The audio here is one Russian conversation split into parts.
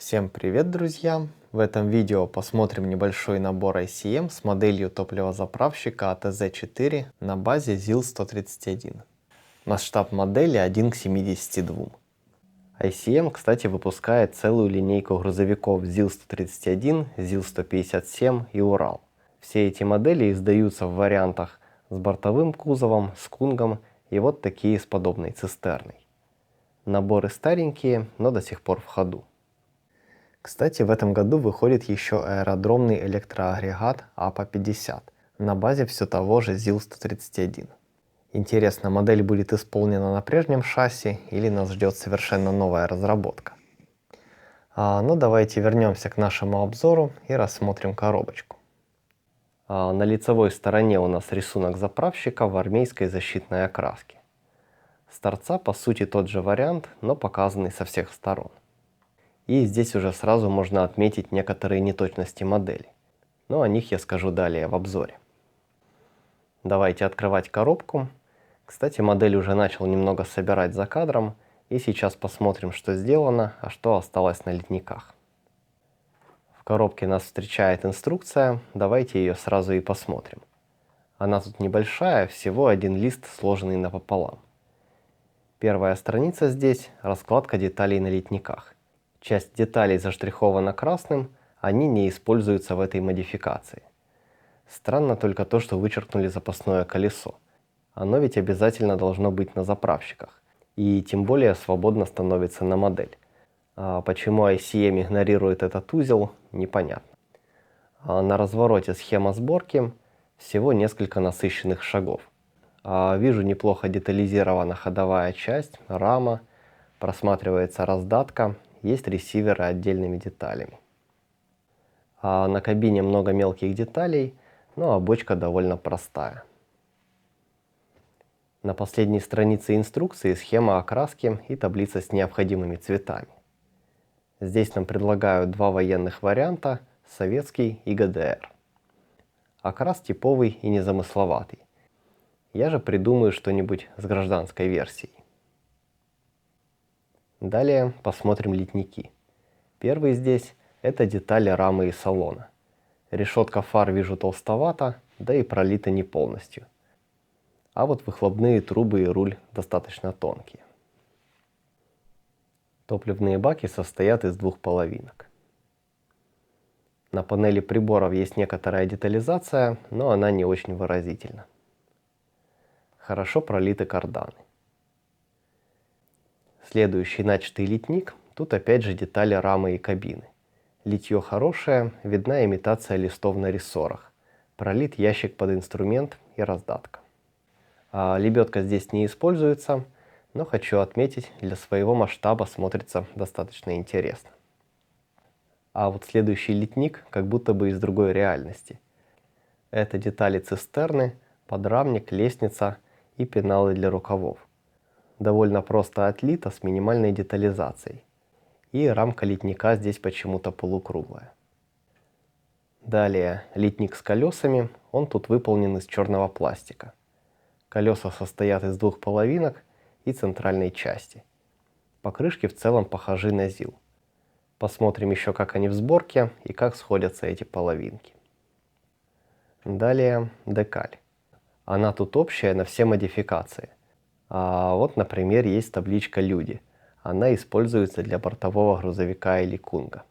Всем привет, друзья! В этом видео посмотрим небольшой набор ICM с моделью топливозаправщика ATZ4 на базе ZIL-131. Масштаб модели 1 к 72. ICM, кстати, выпускает целую линейку грузовиков ZIL-131, ZIL-157 и Урал. Все эти модели издаются в вариантах с бортовым кузовом, с кунгом и вот такие с подобной цистерной. Наборы старенькие, но до сих пор в ходу. Кстати, в этом году выходит еще аэродромный электроагрегат АПА-50 на базе все того же ЗИЛ-131. Интересно, модель будет исполнена на прежнем шасси или нас ждет совершенно новая разработка? Ну давайте вернемся к нашему обзору и рассмотрим коробочку. На лицевой стороне у нас рисунок заправщика в армейской защитной окраске. С торца по сути тот же вариант, но показанный со всех сторон. И здесь уже сразу можно отметить некоторые неточности модели, но о них я скажу далее в обзоре. Давайте открывать коробку. Кстати, модель уже начал немного собирать за кадром, и сейчас посмотрим, что сделано, а что осталось на литниках. В коробке нас встречает инструкция, давайте ее сразу и посмотрим. Она тут небольшая, всего один лист, сложенный напополам. Первая страница здесь – раскладка деталей на литниках. Часть деталей заштрихована красным, они не используются в этой модификации. Странно только то, что вычеркнули запасное колесо. Оно ведь обязательно должно быть на заправщиках. И тем более свободно становится на модель. А почему ICM игнорирует этот узел, непонятно. На развороте схема сборки, всего несколько насыщенных шагов. Вижу неплохо детализирована ходовая часть, рама, просматривается раздатка. Есть ресиверы отдельными деталями. На кабине много мелких деталей, но бочка довольно простая. На последней странице инструкции схема окраски и таблица с необходимыми цветами. Здесь нам предлагают два военных варианта – советский и ГДР. Окрас типовый и незамысловатый. Я же придумаю что-нибудь с гражданской версией. Далее посмотрим литники. Первый здесь – это детали рамы и салона. Решетка фар вижу толстовата, да и пролита не полностью. А вот выхлопные трубы и руль достаточно тонкие. Топливные баки состоят из двух половинок. На панели приборов есть некоторая детализация, но она не очень выразительна. Хорошо пролиты карданы. Следующий начатый литник, тут опять же детали рамы и кабины. Литье хорошее, видна имитация листов на рессорах. Пролит ящик под инструмент и раздатка. Лебедка здесь не используется, но хочу отметить, для своего масштаба смотрится достаточно интересно. А вот следующий литник как будто бы из другой реальности. Это детали цистерны, подрамник, лестница и пеналы для рукавов. Довольно просто отлито с минимальной детализацией. И рамка литника здесь почему-то полукруглая. Далее литник с колесами, он тут выполнен из черного пластика. Колеса состоят из двух половинок и центральной части. Покрышки в целом похожи на ЗИЛ. Посмотрим еще, как они в сборке и как сходятся эти половинки. Далее декаль. Она тут общая на все модификации. Вот, например, есть табличка «Люди». Она используется для бортового грузовика или кунга.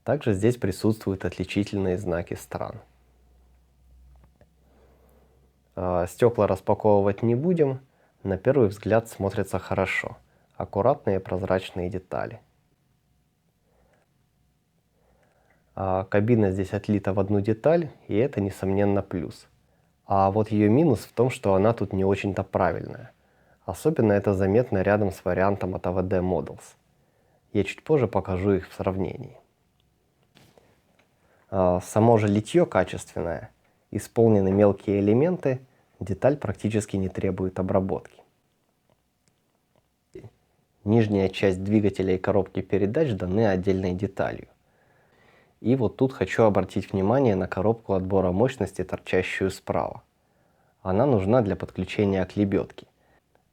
Также здесь присутствуют отличительные знаки стран. Стекла распаковывать не будем. На первый взгляд смотрятся хорошо. Аккуратные прозрачные детали. Кабина здесь отлита в одну деталь, и это, несомненно, плюс. А вот ее минус в том, что она тут не очень-то правильная. Особенно это заметно рядом с вариантом от AVD Models. Я чуть позже покажу их в сравнении. Само же литье качественное, исполнены мелкие элементы, деталь практически не требует обработки. Нижняя часть двигателя и коробки передач даны отдельной деталью. И вот тут хочу обратить внимание на коробку отбора мощности, торчащую справа. Она нужна для подключения к лебедке.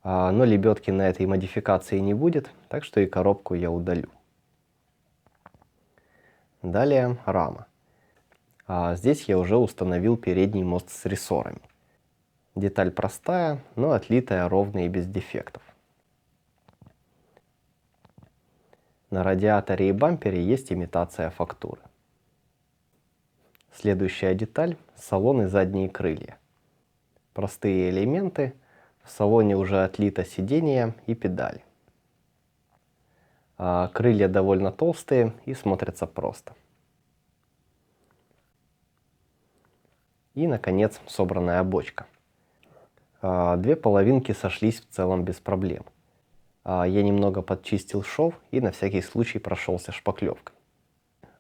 Но лебедки на этой модификации не будет, так что и коробку я удалю. Далее рама. Здесь я уже установил передний мост с рессорами. Деталь простая, но отлитая ровно и без дефектов. На радиаторе и бампере есть имитация фактуры. Следующая деталь – салон и задние крылья. Простые элементы, в салоне уже отлито сиденье и педали. Крылья довольно толстые и смотрятся просто. И, наконец, собранная бочка. Две половинки сошлись в целом без проблем. Я немного подчистил шов и на всякий случай прошелся шпаклевкой.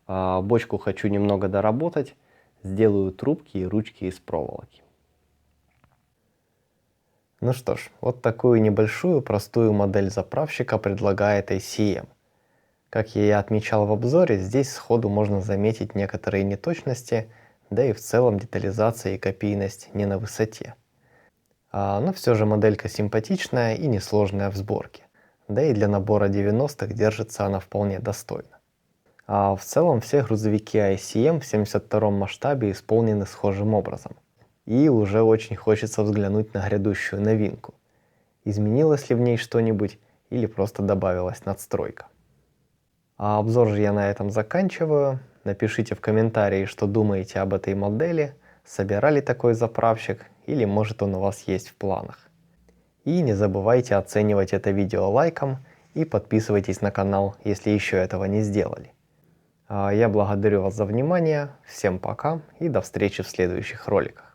Бочку хочу немного доработать, сделаю трубки и ручки из проволоки. Ну что ж, вот такую небольшую простую модель заправщика предлагает ACM. Как я и отмечал в обзоре, здесь сходу можно заметить некоторые неточности, да и в целом детализация и копийность не на высоте. Но все же моделька симпатичная и несложная в сборке. Да и для набора 90-х держится она вполне достойно. В целом все грузовики ACM в 72-м масштабе исполнены схожим образом. И уже очень хочется взглянуть на грядущую новинку. Изменилось ли в ней что-нибудь или просто добавилась надстройка. Обзор же я на этом заканчиваю. Напишите в комментарии, что думаете об этой модели, собирали такой заправщик или может он у вас есть в планах. И не забывайте оценивать это видео лайком и подписывайтесь на канал, если еще этого не сделали. Я благодарю вас за внимание, всем пока и до встречи в следующих роликах.